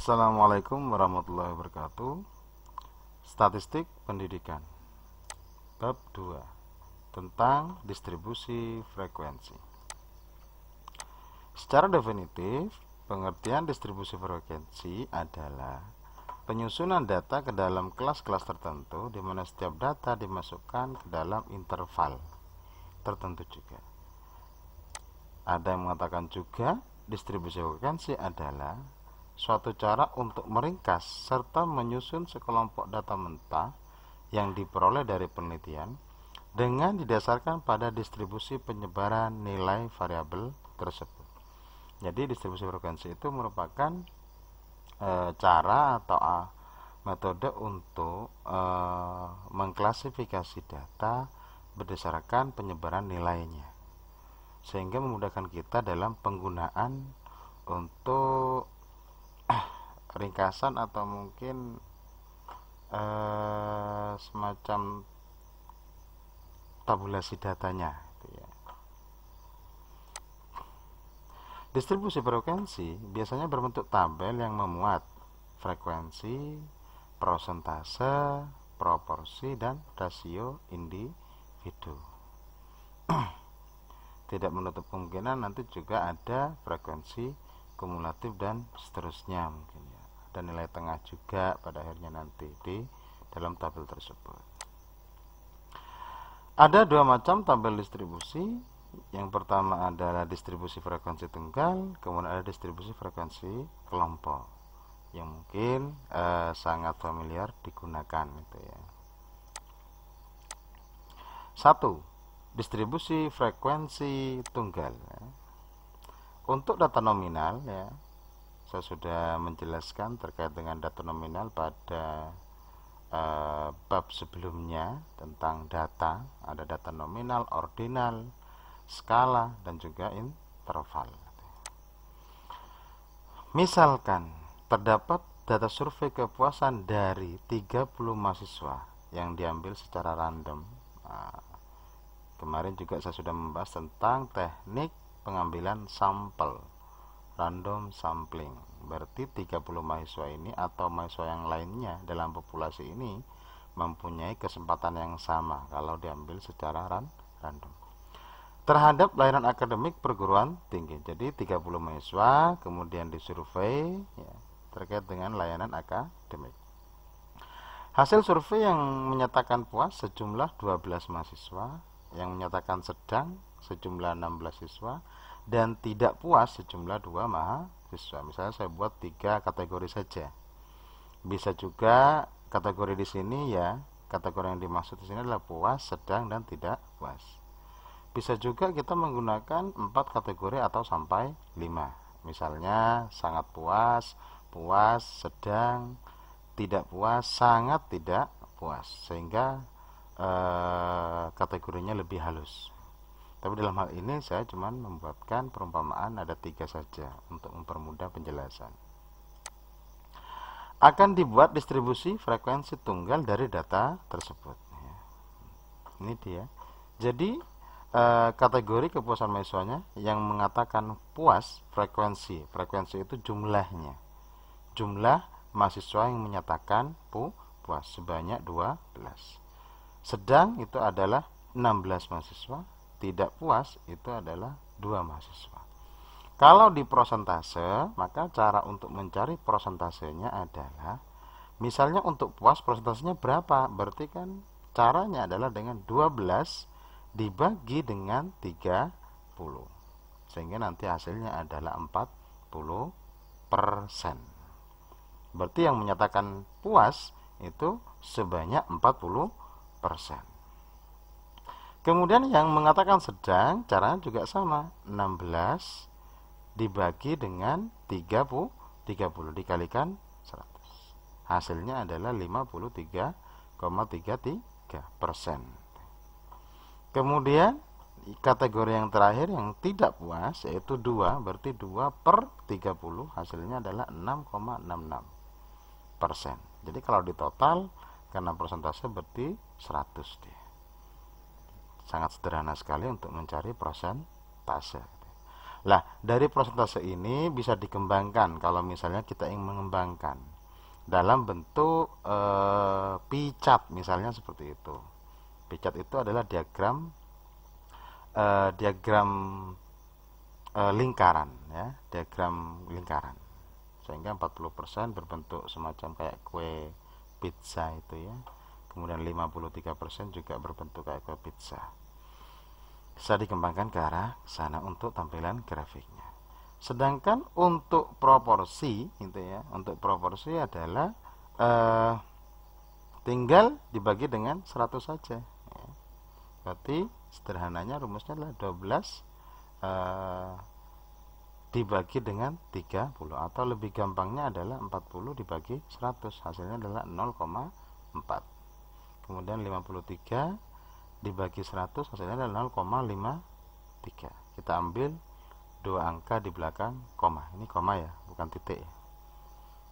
Assalamualaikum warahmatullahi wabarakatuh. Statistik pendidikan Bab 2 tentang distribusi frekuensi. Secara definitif, pengertian distribusi frekuensi adalah penyusunan data ke dalam kelas-kelas tertentu di mana setiap data dimasukkan ke dalam interval tertentu juga. Ada yang mengatakan juga distribusi frekuensi adalah suatu cara untuk meringkas serta menyusun sekelompok data mentah yang diperoleh dari penelitian dengan didasarkan pada distribusi penyebaran nilai variabel tersebut. Jadi distribusi frekuensi itu merupakan cara atau metode untuk mengklasifikasi data berdasarkan penyebaran nilainya, sehingga memudahkan kita dalam penggunaan untuk ringkasan atau mungkin semacam tabulasi datanya gitu ya. Distribusi frekuensi biasanya berbentuk tabel yang memuat frekuensi, prosentase, proporsi, dan rasio individu. Tidak menutup kemungkinan nanti juga ada frekuensi kumulatif dan seterusnya mungkin ya. Dan nilai tengah juga pada akhirnya nanti di dalam tabel tersebut. Ada dua macam tabel distribusi. Yang pertama adalah distribusi frekuensi tunggal, kemudian ada distribusi frekuensi kelompok yang mungkin sangat familiar digunakan itu ya. 1. Distribusi frekuensi tunggal ya. Untuk data nominal ya, saya sudah menjelaskan terkait dengan data nominal pada bab sebelumnya tentang data. Ada data nominal, ordinal, skala, dan juga interval. Misalkan terdapat data survei kepuasan dari 30 mahasiswa yang diambil secara random. Kemarin juga saya sudah membahas tentang teknik pengambilan sampel, random sampling. Berarti 30 mahasiswa ini atau mahasiswa yang lainnya dalam populasi ini mempunyai kesempatan yang sama kalau diambil secara random terhadap layanan akademik perguruan tinggi. Jadi 30 mahasiswa kemudian disurvei ya, terkait dengan layanan akademik. Hasil survei yang menyatakan puas sejumlah 12 mahasiswa, yang menyatakan sedang sejumlah 16 siswa, dan tidak puas sejumlah 2 mahasiswa. Misalnya saya buat 3 kategori saja. Bisa juga kategori di sini ya, kategori yang dimaksud di sini adalah puas, sedang, dan tidak puas. Bisa juga kita menggunakan 4 kategori atau sampai 5. Misalnya sangat puas, puas, sedang, tidak puas, sangat tidak puas, sehingga kategorinya lebih halus. Tapi dalam hal ini saya cuma membuatkan perumpamaan ada 3 saja untuk mempermudah penjelasan. Akan dibuat distribusi frekuensi tunggal dari data tersebut. Ini dia. Jadi kategori kepuasan mahasiswanya yang mengatakan puas, frekuensi itu jumlahnya, jumlah mahasiswa yang menyatakan puas sebanyak 12. Sedang itu adalah 16 mahasiswa, tidak puas itu adalah 2 mahasiswa. Kalau di prosentase, maka cara untuk mencari prosentasenya adalah, misalnya untuk puas prosentasenya berapa? Berarti kan caranya adalah dengan 12 dibagi dengan 30, sehingga nanti hasilnya adalah 40%. Berarti yang menyatakan puas itu sebanyak 40%. Kemudian yang mengatakan sedang, caranya juga sama, 16 dibagi dengan 30 dikalikan 100. Hasilnya adalah 53,33%. Kemudian kategori yang terakhir yang tidak puas yaitu 2, berarti 2/30, hasilnya adalah 6,66%. Jadi kalau di total karena persentase berarti 100 dia. Sangat sederhana sekali untuk mencari persentase. Lah, dari persentase ini bisa dikembangkan kalau misalnya kita ingin mengembangkan dalam bentuk pie chart misalnya seperti itu. Pie chart itu adalah diagram lingkaran ya, diagram lingkaran. Sehingga 40% berbentuk semacam kayak kue pizza itu ya. Kemudian 53% juga berbentuk kayak kue pizza. Bisa dikembangkan ke arah sana untuk tampilan grafiknya. Sedangkan untuk proporsi itu ya, untuk proporsi adalah tinggal dibagi dengan 100 saja ya. Berarti sederhananya rumusnya adalah 12 dibagi dengan 30, atau lebih gampangnya adalah 40 dibagi 100, hasilnya adalah 0,4. Kemudian 53 dibagi 100 hasilnya adalah 0,53. Kita ambil dua angka di belakang koma. Ini koma ya, bukan titik ya.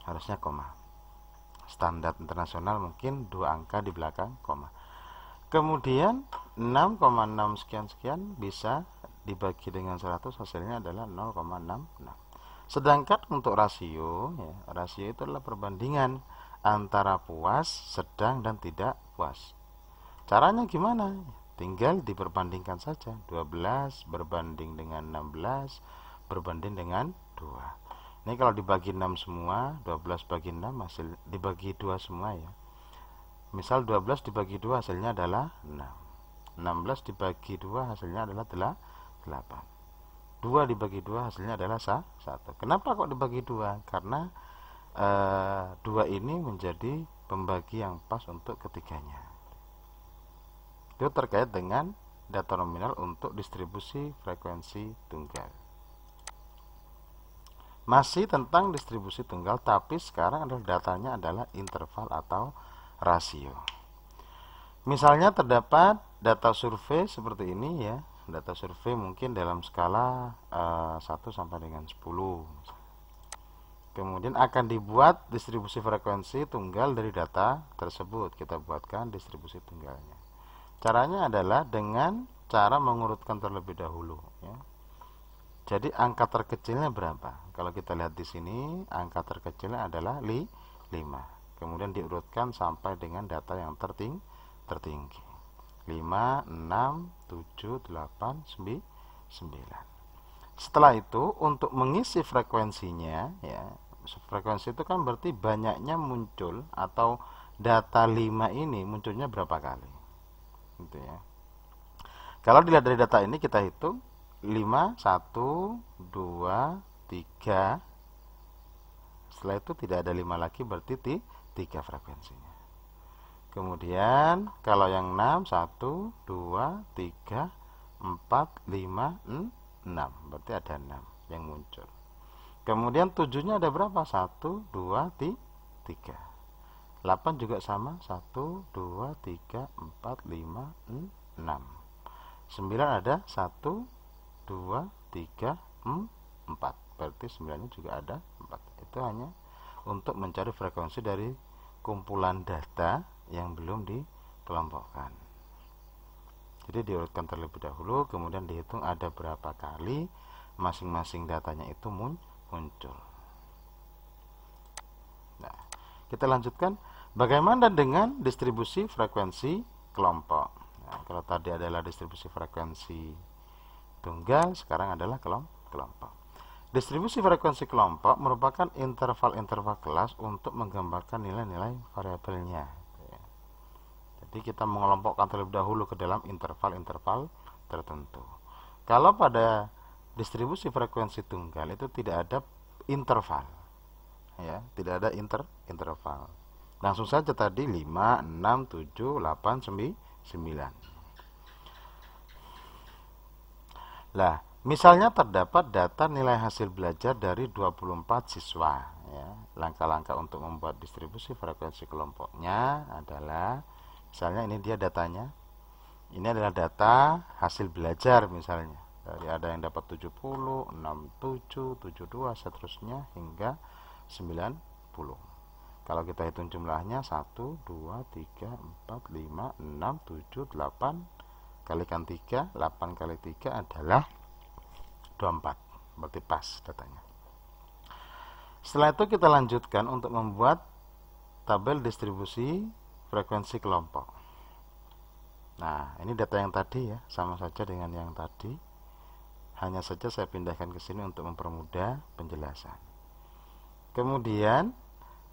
Harusnya koma. Standar internasional mungkin dua angka di belakang koma. Kemudian 6,6 sekian-sekian bisa dibagi dengan 100, hasilnya adalah 0,66. Sedangkan untuk rasio ya, rasio itu adalah perbandingan antara puas, sedang, dan tidak puas. Caranya gimana? Tinggal diperbandingkan saja. 12 berbanding dengan 16 berbanding dengan 2. Ini kalau dibagi 6 semua, 12 bagi 6 hasil dibagi 2 semua ya. Misal 12 dibagi 2 hasilnya adalah 6. 16 dibagi 2 hasilnya adalah 8. 2 dibagi 2 hasilnya adalah 1. Kenapa kok dibagi 2? Karena 2 ini menjadi pembagi yang pas untuk ketiganya. Itu terkait dengan data nominal untuk distribusi frekuensi tunggal. Masih tentang distribusi tunggal, tapi sekarang adalah datanya adalah interval atau rasio. Misalnya terdapat data survei seperti ini ya. Data survei mungkin dalam skala 1 sampai dengan 10. Kemudian akan dibuat distribusi frekuensi tunggal dari data tersebut. Kita buatkan distribusi tunggalnya. Caranya adalah dengan cara mengurutkan terlebih dahulu ya. Jadi angka terkecilnya berapa? Kalau kita lihat di sini, angka terkecilnya adalah 5. Kemudian diurutkan sampai dengan data yang tertinggi. 5, 6, 7, 8, 9. Setelah itu untuk mengisi frekuensinya ya, frekuensi itu kan berarti banyaknya muncul, atau data 5 ini munculnya berapa kali gitu ya. Kalau dilihat dari data ini kita hitung 5, 1, 2, 3. Setelah itu tidak ada 5 lagi, berarti 3 frekuensinya. Kemudian kalau yang 6, 1, 2, 3, 4, 5, 6. Berarti ada 6 yang muncul. Kemudian 7-nya ada berapa? 1, 2, 3. 8 juga sama. 1, 2, 3, 4, 5, 6. 9 ada 1, 2, 3, 4. Berarti 9-nya juga ada 4. Itu hanya untuk mencari frekuensi dari kumpulan data yang belum dikelompokkan. Jadi diurutkan terlebih dahulu, kemudian dihitung ada berapa kali masing-masing datanya itu muncul. Nah, kita lanjutkan. Bagaimana dengan distribusi frekuensi kelompok? Nah, kalau tadi adalah distribusi frekuensi tunggal, sekarang adalah kelompok. Distribusi frekuensi kelompok merupakan interval-interval kelas untuk menggambarkan nilai-nilai variabelnya. Jadi kita mengelompokkan terlebih dahulu ke dalam interval-interval tertentu. Kalau pada distribusi frekuensi tunggal itu tidak ada interval, ya, tidak ada interval. Langsung saja tadi 5, 6, 7, 8, 9. Lah, misalnya terdapat data nilai hasil belajar dari 24 siswa, ya. Langkah-langkah untuk membuat distribusi frekuensi kelompoknya adalah, misalnya ini dia datanya. Ini adalah data hasil belajar misalnya. Dari ada yang dapat 70, 67, 72, seterusnya hingga 90. Kalau kita hitung jumlahnya 1, 2, 3, 4, 5, 6, 7, 8. Kalikan 3, 8 kali 3 adalah 24. berarti pas datanya. Setelah itu kita lanjutkan untuk membuat tabel distribusi frekuensi kelompok. Nah, ini data yang tadi ya, sama saja dengan yang tadi. Hanya saja saya pindahkan ke sini untuk mempermudah penjelasan. Kemudian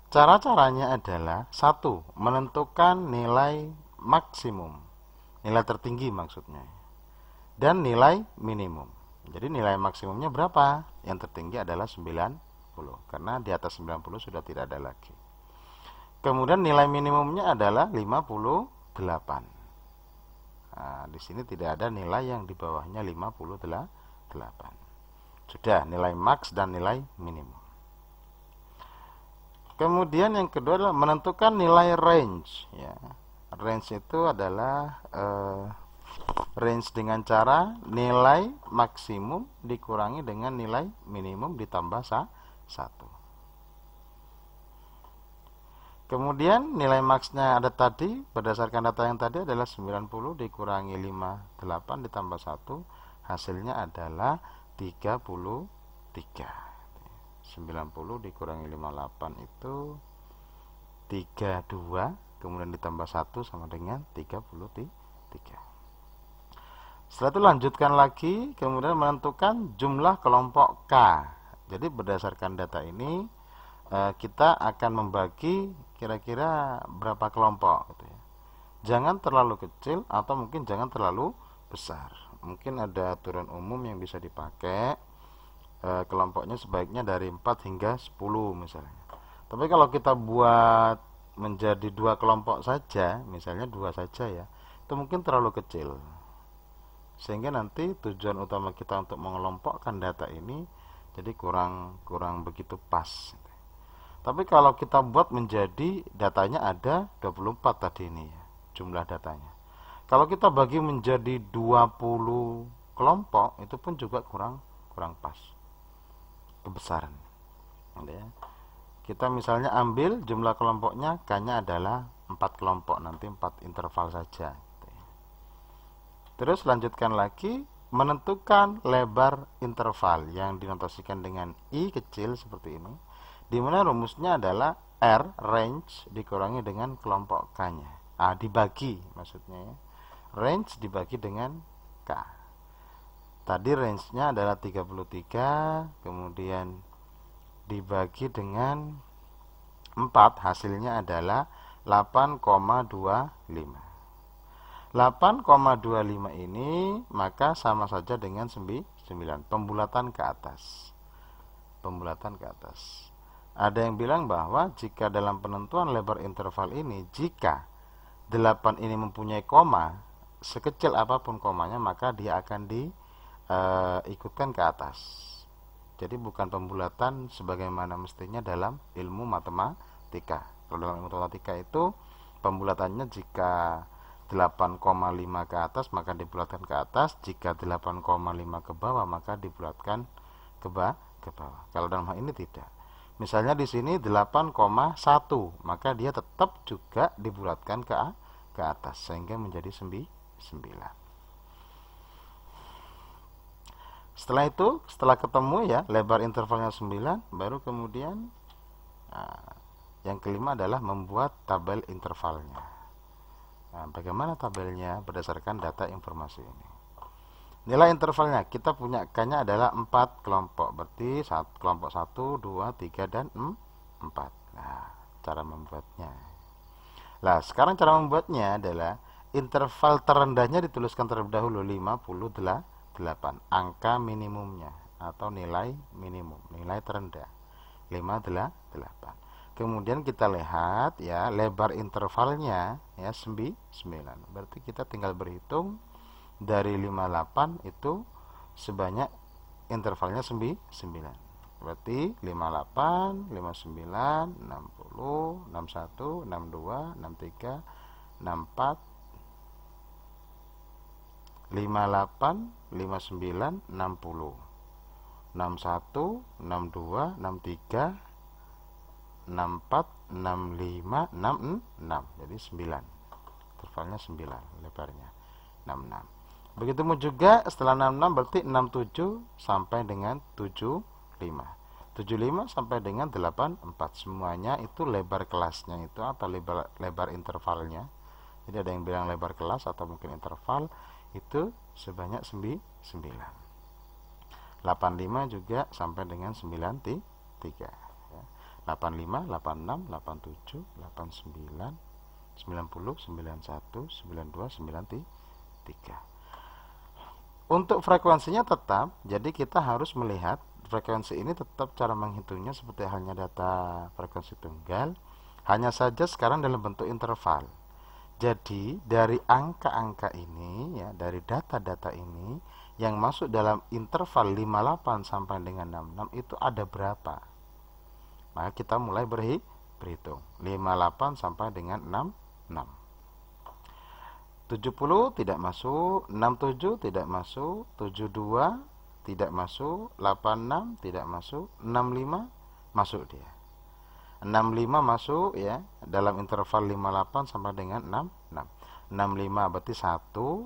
cara-caranya adalah satu, menentukan nilai maksimum, nilai tertinggi maksudnya, dan nilai minimum. Jadi nilai maksimumnya berapa? Yang tertinggi adalah 90, karena di atas 90 sudah tidak ada lagi. Kemudian nilai minimumnya adalah 58. Nah, di sini tidak ada nilai yang di bawahnya 58. Sudah nilai max dan nilai minimum. Kemudian yang kedua adalah menentukan nilai range. Ya. Range itu adalah range dengan cara nilai maksimum dikurangi dengan nilai minimum ditambah 1. Kemudian nilai max-nya ada tadi, berdasarkan data yang tadi adalah 90 dikurangi 58 ditambah 1, hasilnya adalah 33. 90 dikurangi 58 itu 32, kemudian ditambah 1 sama dengan 33. Setelah itu lanjutkan lagi, kemudian menentukan jumlah kelompok K. Jadi berdasarkan data ini kita akan membagi kira-kira berapa kelompok gitu ya. Jangan terlalu kecil atau mungkin jangan terlalu besar. Mungkin ada aturan umum yang bisa dipakai, kelompoknya sebaiknya dari 4 hingga 10 misalnya. Tapi kalau kita buat menjadi 2 kelompok saja, misalnya 2 saja ya, itu mungkin terlalu kecil. Sehingga nanti tujuan utama kita untuk mengelompokkan data ini jadi kurang begitu pas. Tapi kalau kita buat menjadi datanya ada 24 tadi ini ya, jumlah datanya. Kalau kita bagi menjadi 20 kelompok, itu pun juga kurang pas kebesaran. Ya. Kita misalnya ambil jumlah kelompoknya, K-nya adalah 4 kelompok, nanti 4 interval saja. Terus lanjutkan lagi, menentukan lebar interval yang dinotasikan dengan I kecil seperti ini, di mana rumusnya adalah R range dikurangi dengan kelompok K-nya. Dibagi maksudnya ya. Range dibagi dengan K. Tadi range-nya adalah 33, kemudian dibagi dengan 4, hasilnya adalah 8,25. 8,25 ini maka sama saja dengan 9, pembulatan ke atas. Pembulatan ke atas. Ada yang bilang bahwa jika dalam penentuan lebar interval ini, jika 8 ini mempunyai koma, sekecil apapun komanya, maka dia akan diikutkan ke atas. Jadi bukan pembulatan sebagaimana mestinya dalam ilmu matematika. Kalau dalam ilmu matematika itu pembulatannya jika 8,5 ke atas maka dibulatkan ke atas, jika 8,5 ke bawah maka dibulatkan ke bawah. Kalau dalam hal ini tidak. Misalnya di sini 8,1, maka dia tetap juga dibulatkan ke atas sehingga menjadi 9. Setelah itu, setelah ketemu ya lebar intervalnya 9, baru kemudian yang kelima adalah membuat tabel intervalnya. Bagaimana tabelnya? Berdasarkan data informasi ini. Nilai intervalnya, kita punya K-nya adalah 4 kelompok, berarti kelompok 1, 2, 3, dan 4. Nah, cara membuatnya. Nah, sekarang cara membuatnya adalah interval terendahnya dituliskan terlebih dahulu 58, angka minimumnya atau nilai minimum, nilai terendah 58. Kemudian kita lihat ya lebar intervalnya ya 9. Berarti kita tinggal berhitung dari 58 itu sebanyak intervalnya 9. Berarti 58, 59, 60, 61, 62, 63, 64, 58, 59, 60, 61, 62, 63, 64, 65, 66. Jadi 9. Intervalnya 9 lebarnya. 66. Begitupun juga setelah 66 berarti 67 sampai dengan 75. 75 sampai dengan 84. Semuanya itu lebar kelasnya itu atau lebar intervalnya. Jadi ada yang bilang lebar kelas atau mungkin interval itu sebanyak 9. 85 juga sampai dengan 93 ya. 85, 86, 87, 89, 90, 91, 92, 93. Untuk frekuensinya tetap, jadi kita harus melihat frekuensi ini tetap cara menghitungnya seperti halnya data frekuensi tunggal, hanya saja sekarang dalam bentuk interval. Jadi dari angka-angka ini ya, dari data-data ini yang masuk dalam interval 58 sampai dengan 66 itu ada berapa? Maka kita mulai berhitung. 58 sampai dengan 66. 70 tidak masuk, 67 tidak masuk, 72 tidak masuk, 86 tidak masuk, 65 masuk dia. 65 masuk ya dalam interval 58 sampai dengan 66. 65 berarti 1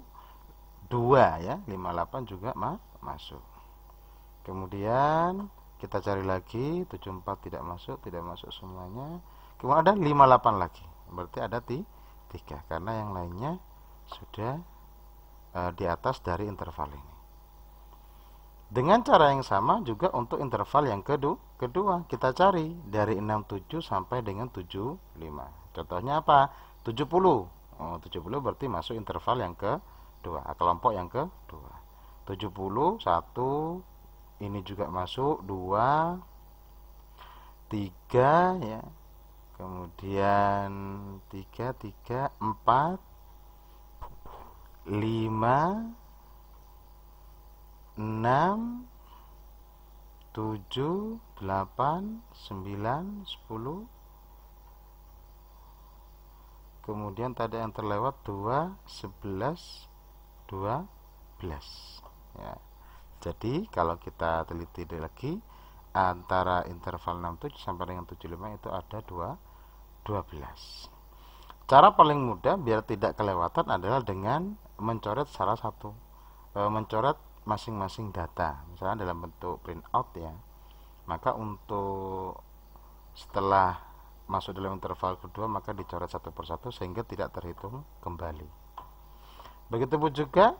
2 ya, 58 juga masuk. Kemudian kita cari lagi, 74 tidak masuk semuanya. Kemudian ada 58 lagi. Berarti ada 3 karena yang lainnya sudah di atas dari interval ini. Dengan cara yang sama juga untuk interval yang kedua kita cari dari 67 sampai dengan 75. Contohnya apa? 70. 70 berarti masuk interval yang kedua, kelompok yang kedua. 70 1 ini juga masuk, 2 3 ya. Kemudian 3 4 5 6 7 8 9 10. Kemudian tadi yang terlewat 2 11 12 ya. Jadi kalau kita teliti lagi antara interval 67 sampai dengan 75 itu ada 12. Cara paling mudah biar tidak kelewatan adalah dengan mencoret salah satu, mencoret masing-masing data, misalnya dalam bentuk printout ya. Maka untuk setelah masuk dalam interval kedua maka dicoret satu persatu sehingga tidak terhitung kembali. Begitupun juga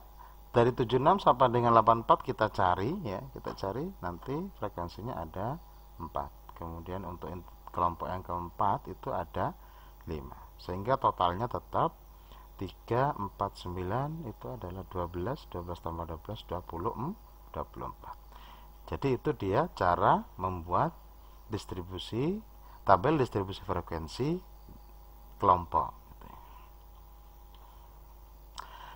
dari 76 sampai dengan 84 kita cari ya, kita cari nanti frekuensinya ada 4. Kemudian untuk kelompok yang keempat itu ada 5. Sehingga totalnya tetap 3 4 9 itu adalah 12 tambah 12 24. Jadi itu dia cara membuat tabel distribusi frekuensi kelompok.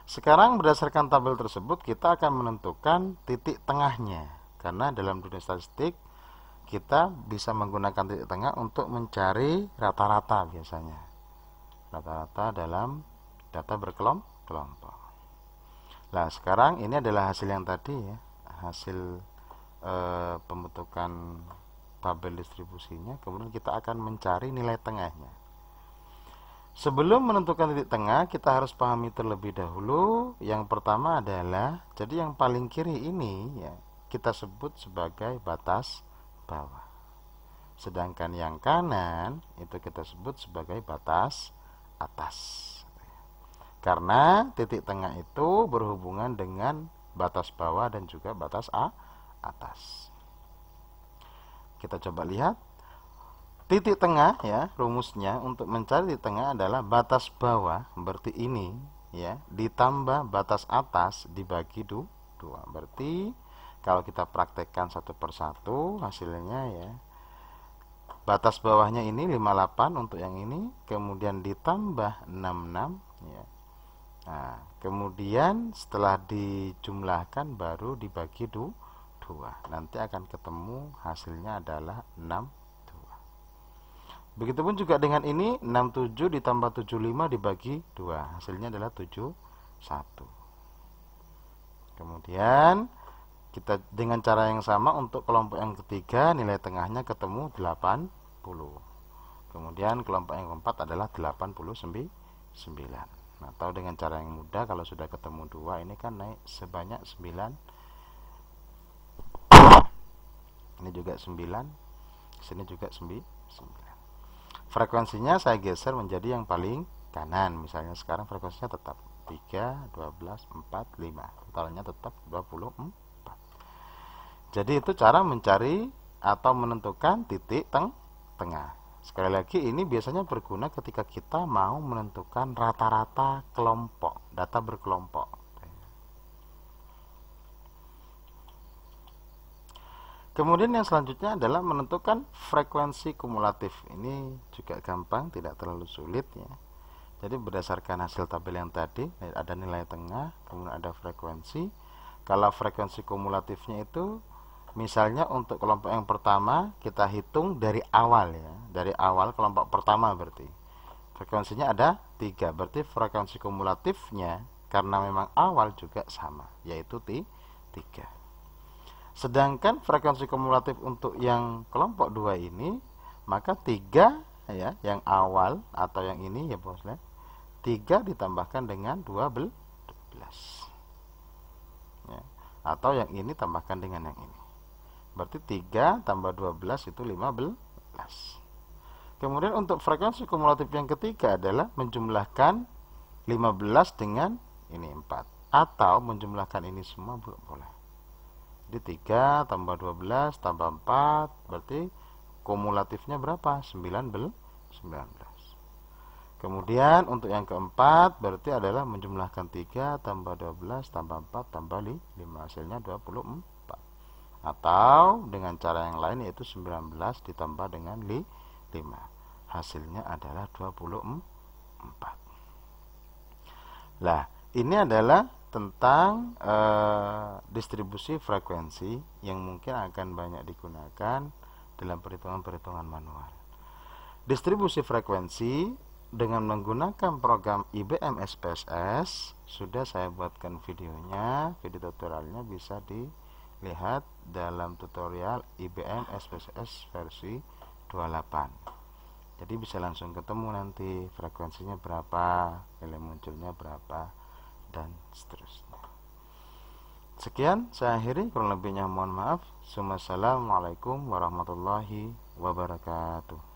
Sekarang berdasarkan tabel tersebut kita akan menentukan titik tengahnya, karena dalam dunia statistik kita bisa menggunakan titik tengah untuk mencari rata-rata biasanya. Rata-rata dalam data berkelompok. Nah, sekarang ini adalah hasil yang tadi ya, hasil pembentukan tabel distribusinya. Kemudian kita akan mencari nilai tengahnya. Sebelum menentukan titik tengah, kita harus pahami terlebih dahulu. Yang pertama adalah, jadi yang paling kiri ini ya kita sebut sebagai batas bawah. Sedangkan yang kanan itu kita sebut sebagai batas atas. Karena titik tengah itu berhubungan dengan batas bawah dan juga batas atas. Kita coba lihat. Titik tengah ya, rumusnya untuk mencari titik tengah adalah batas bawah berarti ini ya ditambah batas atas dibagi 2. Berarti kalau kita praktekkan satu persatu hasilnya ya, batas bawahnya ini 58 untuk yang ini, kemudian ditambah 66 ya. Nah, kemudian setelah dijumlahkan baru dibagi 2. Nanti akan ketemu hasilnya adalah 62. Begitupun juga dengan ini, 67 ditambah 75 dibagi 2, hasilnya adalah 71. Kemudian kita dengan cara yang sama untuk kelompok yang ketiga, nilai tengahnya ketemu 80. Kemudian kelompok yang keempat adalah 89. Atau dengan cara yang mudah, kalau sudah ketemu 2 ini kan naik sebanyak 9. Ini juga 9, sini juga 9. Frekuensinya saya geser menjadi yang paling kanan. Misalnya sekarang frekuensinya tetap 3, 12, 4, 5. Totalnya tetap 24. Jadi itu cara mencari atau menentukan titik tengah. Sekali lagi, ini biasanya berguna ketika kita mau menentukan rata-rata kelompok, data berkelompok. Kemudian yang selanjutnya adalah menentukan frekuensi kumulatif. Ini juga gampang, tidak terlalu sulit ya. Jadi berdasarkan hasil tabel yang tadi, ada nilai tengah, kemudian ada frekuensi. Kalau frekuensi kumulatifnya itu, misalnya untuk kelompok yang pertama, kita hitung dari awal ya. Dari awal kelompok pertama berarti. Frekuensinya ada 3, berarti frekuensi kumulatifnya karena memang awal juga sama, yaitu 3. Sedangkan frekuensi kumulatif untuk yang kelompok 2 ini, maka 3 ya, yang awal atau yang ini ya bos ya, 3 ditambahkan dengan 12 ya, atau yang ini tambahkan dengan yang ini, berarti 3 tambah 12 itu 15. Kemudian untuk frekuensi kumulatif yang ketiga adalah menjumlahkan 15 dengan ini 4, atau menjumlahkan ini semua boleh. Jadi 3 tambah 12 tambah 4 berarti kumulatifnya berapa? 19. Kemudian untuk yang keempat berarti adalah menjumlahkan 3 tambah 12 tambah 4 tambah 5, hasilnya 24. Atau dengan cara yang lain, yaitu 19 ditambah dengan 5, hasilnya adalah 24. Lah, ini adalah tentang distribusi frekuensi yang mungkin akan banyak digunakan dalam perhitungan-perhitungan manual. Distribusi frekuensi dengan menggunakan program IBM SPSS sudah saya buatkan videonya, video tutorialnya bisa dilihat dalam tutorial IBM SPSS versi 28. Jadi bisa langsung ketemu nanti frekuensinya berapa, nilai munculnya berapa, dan seterusnya. Sekian saya akhiri, kurang lebihnya mohon maaf. Assalamualaikum warahmatullahi wabarakatuh.